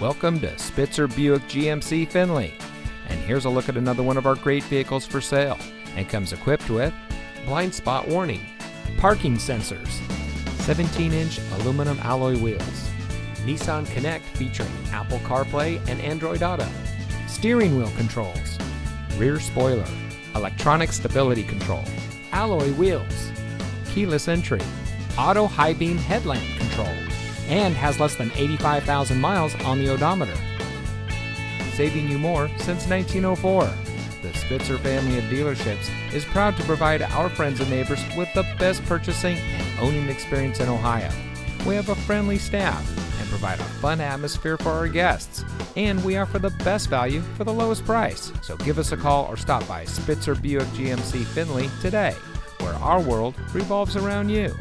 Welcome to Spitzer Buick GMC Findlay. And here's a look at another one of our great vehicles for sale, and comes equipped with blind spot warning, parking sensors, 17-inch aluminum alloy wheels, Nissan Connect featuring Apple CarPlay and Android Auto, steering wheel controls, rear spoiler, electronic stability control, alloy wheels, keyless entry, auto high beam headlamp control, and has less than 85,000 miles on the odometer. Saving you more since 1904. The Spitzer family of dealerships is proud to provide our friends and neighbors with the best purchasing and owning experience in Ohio. We have a friendly staff and provide a fun atmosphere for our guests. And we offer the best value for the lowest price. So give us a call or stop by Spitzer Buick GMC Findlay today, where our world revolves around you.